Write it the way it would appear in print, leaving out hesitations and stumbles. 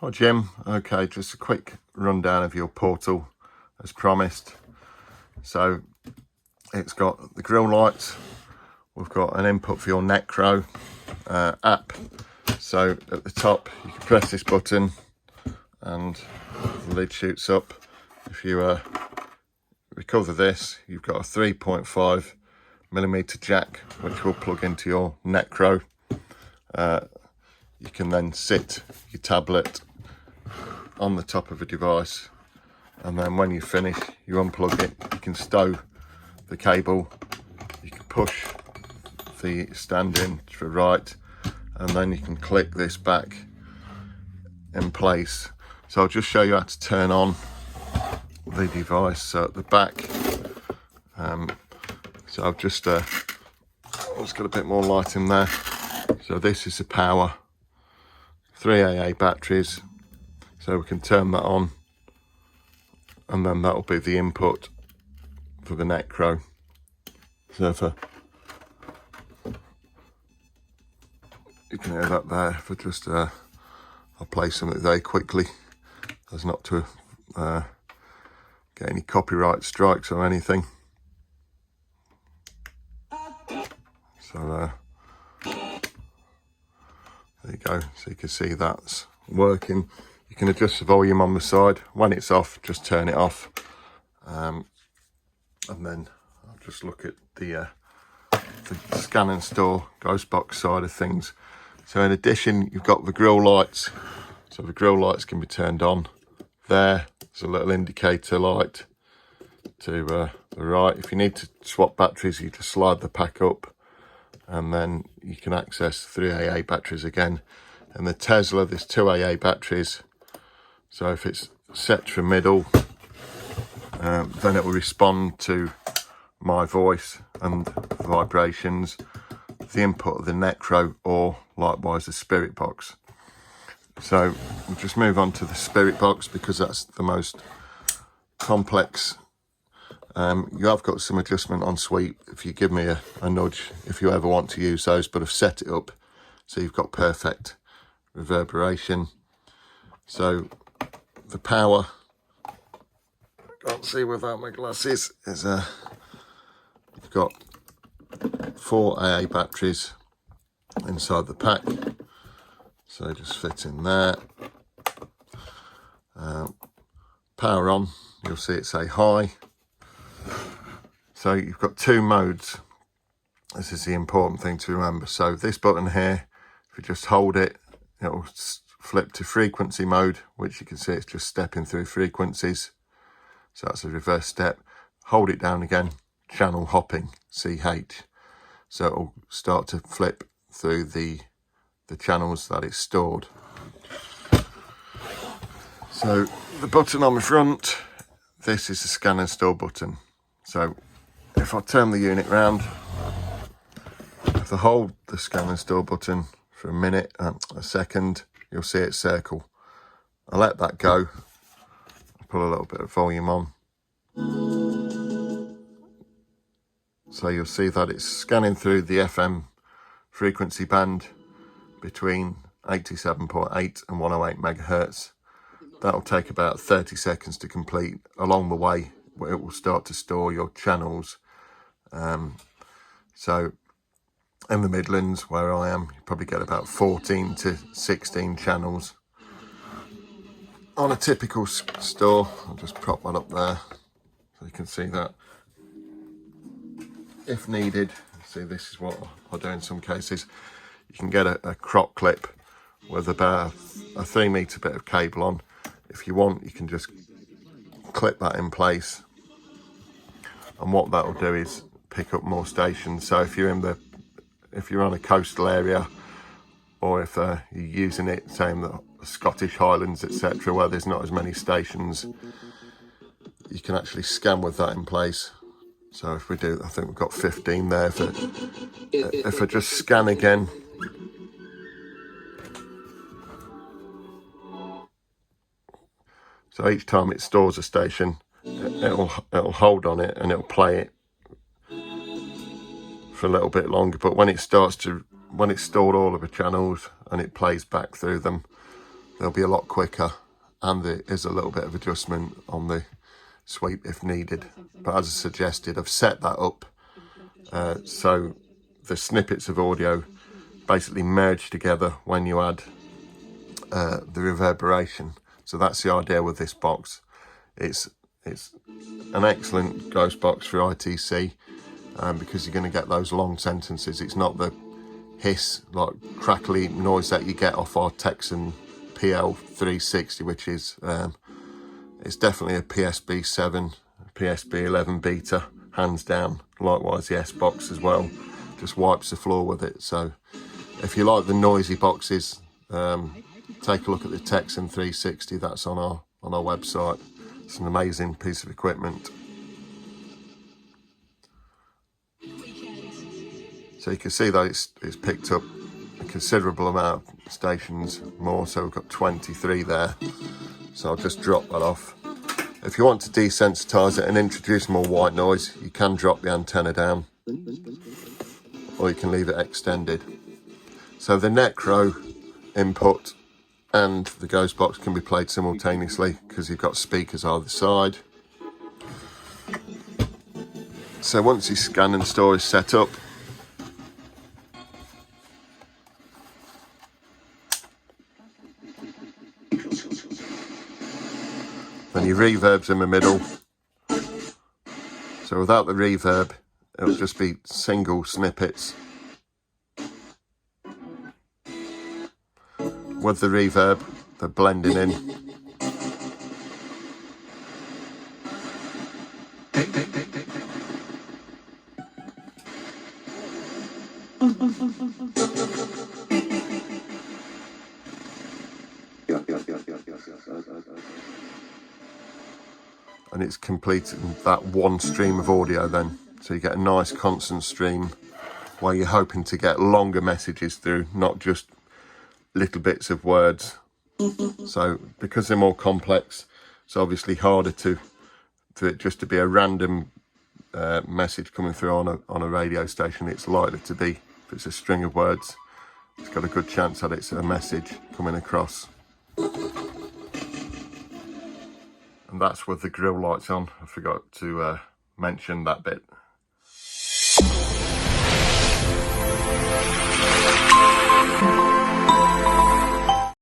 Hi Jim, okay, just a quick rundown of your portal as promised. So it's got the Grille Lights, we've got an input for your Necro app. So at the top you can press this button and the lid shoots up. If you recover this, you've got a 3.5mm jack which will plug into your Necro. You can then sit your tablet on the top of a device, and then when you finish you unplug it. You can stow the cable, you can push the stand in to the right, and then you can click this back in place. So I'll just show you how to turn on the device. So at the back, so I've just got a bit more light in there. So this is the power, 3 AA batteries, so we can turn that on, and then that'll be the input for the Necro. So you can hear that there. For just I'll play something very quickly as not to get any copyright strikes or anything. So there you go. So you can see that's working. You can adjust the volume on the side. When it's off, just turn it off. And then I'll just look at the scan and store ghost box side of things. So in addition, you've got the Grille Lights. So the Grille Lights can be turned on. There's a little indicator light to the right. If you need to swap batteries, you just slide the pack up, and then you can access 3 AA batteries again. And the Tesla, there's 2 AA batteries. So if it's set to middle, then it will respond to my voice and vibrations, the input of the Necro, or likewise the Spirit Box. So we'll just move on to the Spirit Box because that's the most complex. You have got some adjustment on sweep if you give me a nudge if you ever want to use those, but I've set it up so you've got perfect reverberation. So the power, can't see without my glasses, is you've got 4 AA batteries inside the pack, so just fit in there. Power on, you'll see it say high. So you've got 2 modes. This is the important thing to remember. So this button here, if you just hold it, it'll flip to frequency mode, which you can see it's just stepping through frequencies. So that's a reverse step. Hold it down again, channel hopping, CH. So it'll start to flip through the channels that it's stored. So the button on the front, this is the scan and store button. So if I turn the unit round, if I hold the scan and store button for a second, you'll see it circle. I let that go, put a little bit of volume on. So you'll see that it's scanning through the FM frequency band between 87.8 and 108 megahertz. That'll take about 30 seconds to complete. Along the way, it will start to store your channels. So in the Midlands, where I am, you probably get about 14 to 16 channels. On a typical store, I'll just prop one up there so you can see that. If needed, see, this is what I do in some cases. You can get a crop clip with about a 3 metre bit of cable on. If you want, you can just clip that in place, and what that will do is pick up more stations. So if you're on a coastal area, or if you're using it, say in the Scottish Highlands, etc., where there's not as many stations, you can actually scan with that in place. So if we do, I think we've got 15 there. If I just scan again, so each time it stores a station, it'll hold on it and it'll play it for a little bit longer. But when it's stored all of the channels and it plays back through them, they'll be a lot quicker, and there is a little bit of adjustment on the sweep if needed. But as I suggested, I've set that up so the snippets of audio basically merge together when you add the reverberation. So that's the idea with this box. It's an excellent ghost box for ITC because you're going to get those long sentences. It's not the hiss, like crackly noise that you get off our Texan PL 360, which is it's definitely a PSB 7, PSB 11 beta, hands down. Likewise the S box as well, just wipes the floor with it. So if you like the noisy boxes, take a look at the Texan 360. That's on our website. It's an amazing piece of equipment. So you can see that it's picked up a considerable amount of stations more, so we've got 23 there. So I'll just drop that off. If you want to desensitize it and introduce more white noise, you can drop the antenna down, or you can leave it extended. So the Necro input and the Ghost box can be played simultaneously because you've got speakers either side. So once your scan and store is set up, then your reverb's in the middle. So without the reverb, it'll just be single snippets. With the reverb, they're blending in. And it's completing that one stream of audio then. So you get a nice constant stream where you're hoping to get longer messages through, not just little bits of words. So because they're more complex, it's obviously harder to it just to be a random message coming through on a radio station. It's likely to be, if it's a string of words, it's got a good chance that it's a message coming across. And that's with the Grille Lights on. I forgot to mention that bit.